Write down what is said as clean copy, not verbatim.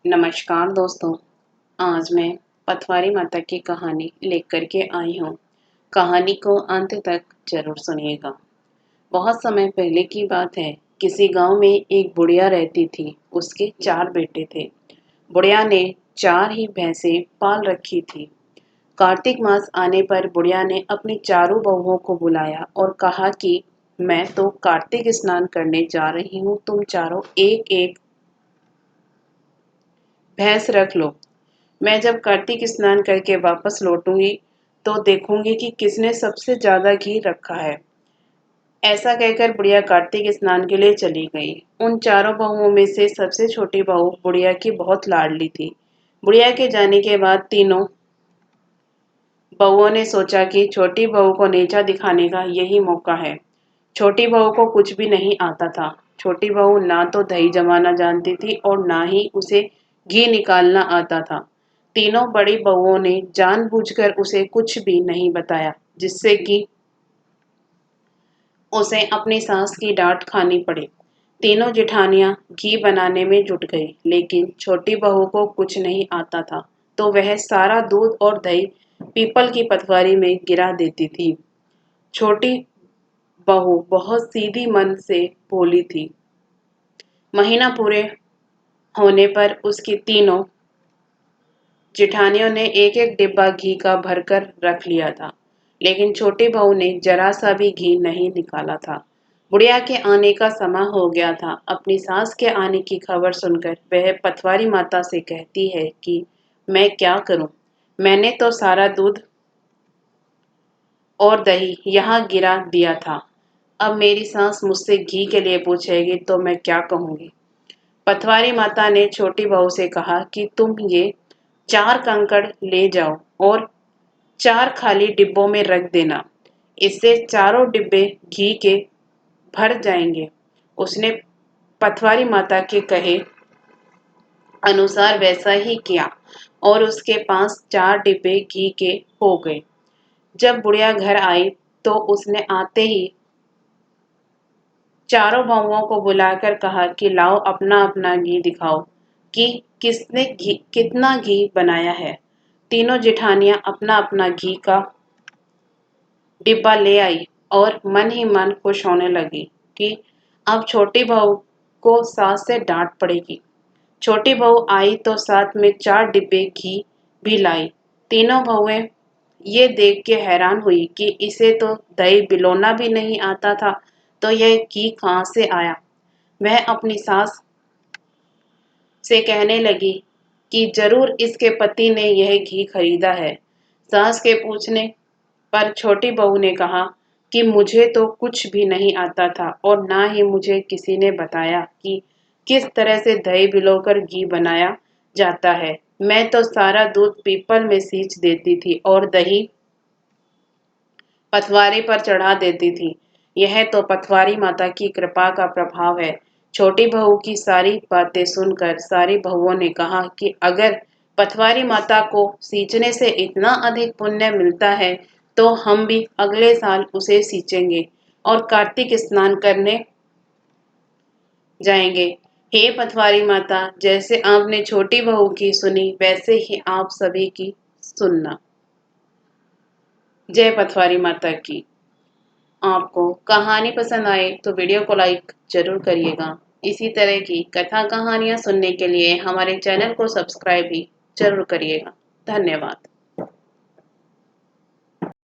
नमस्कार दोस्तों। आज मैं पथवारी माता की कहानी लेकर के आई हूँ। कहानी को अंत तक जरूर सुनिएगा। बहुत समय पहले की बात है। किसी गांव में एक बुढ़िया रहती थी। उसके 4 बेटे थे। बुढ़िया ने 4 ही भैंसें पाल रखी थी। कार्तिक मास आने पर बुढ़िया ने अपनी चारों बहुओं को बुलाया और कहा कि मैं तो कार्तिक स्नान करने जा रही हूँ। तुम चारों एक एक भैंस रख लो। मैं जब कार्तिक स्नान करके वापस लौटूंगी तो देखूंगी कि किसने सबसे ज्यादा घी रखा है। ऐसा कहकर बुढ़िया कार्तिक स्नान के लिए चली गई। उन चारों बहुओं में से सबसे छोटी बहू बुढ़िया की बहुत लाडली थी। बुढ़िया के जाने के बाद तीनों बहुओं ने सोचा कि छोटी बहू को नीचा दिखाने का यही मौका है। छोटी बहू को कुछ भी नहीं आता था। छोटी बहू ना तो दही जमाना जानती थी और ना ही उसे घी निकालना आता था। तीनों बड़ी बहुओं ने जानबूझकर उसे कुछ भी नहीं बताया, जिससे कि उसे अपनी सास की डांट खानी पड़े। तीनों जेठानियां घी बनाने में जुट गई, लेकिन छोटी बहू को कुछ नहीं आता था, तो वह सारा दूध और दही पीपल की पटवारी में गिरा देती थी। छोटी बहू बहुत सीधी मन से भोली थी। महीना पूरे होने पर उसकी तीनों जेठानियों ने एक एक डिब्बा घी का भरकर रख लिया था, लेकिन छोटी बहू ने जरा सा भी घी नहीं निकाला था। बुढ़िया के आने का समय हो गया था। अपनी सास के आने की खबर सुनकर वह पटवारी माता से कहती है कि मैं क्या करूं? मैंने तो सारा दूध और दही यहाँ गिरा दिया था। अब मेरी सास मुझसे घी के लिए पूछेगी तो मैं क्या कहूंगी? पटवारी माता ने छोटी बहू से कहा कि तुम ये 4 कंकड़ ले जाओ और 4 खाली डिब्बों में रख देना। इससे चारों डिब्बे घी के भर जाएंगे। उसने पटवारी माता के कहे अनुसार वैसा ही किया और उसके पास 4 डिब्बे घी के हो गए। जब बुढ़िया घर आई तो उसने आते ही चारों बहुओं को बुलाकर कहा कि लाओ अपना अपना घी दिखाओ कि किसने कितना घी बनाया है। तीनों जेठानियां अपना अपना घी का डिब्बा ले आई और मन ही मन खुश होने लगी कि अब छोटी बहू को सास से डांट पड़ेगी। छोटी बहू आई तो साथ में 4 डिब्बे घी भी लाई। तीनों बहुएं ये देख के हैरान हुई कि इसे तो दही बिलोना भी नहीं आता था, तो यह घी कहाँ से आया। वह अपनी सास से कहने लगी कि जरूर इसके पति ने यह घी खरीदा है। सास के पूछने पर छोटी बहू ने कहा कि मुझे तो कुछ भी नहीं आता था और ना ही मुझे किसी ने बताया कि किस तरह से दही भिगोकर घी बनाया जाता है। मैं तो सारा दूध पीपल में सींच देती थी और दही पटवारी पर चढ़ा देती थी। यह तो पटवारी माता की कृपा का प्रभाव है। छोटी बहू की सारी बातें सुनकर सारी बहुओं ने कहा कि अगर पटवारी माता को सींचने से इतना अधिक पुण्य मिलता है तो हम भी अगले साल उसे सींचेंगे और कार्तिक स्नान करने जाएंगे। हे पटवारी माता, जैसे आपने छोटी बहू की सुनी वैसे ही आप सभी की सुनना। जय पटवारी माता की। आपको कहानी पसंद आए तो वीडियो को लाइक जरूर करिएगा। इसी तरह की कथा कहानियाँ सुनने के लिए हमारे चैनल को सब्सक्राइब भी जरूर करिएगा। धन्यवाद।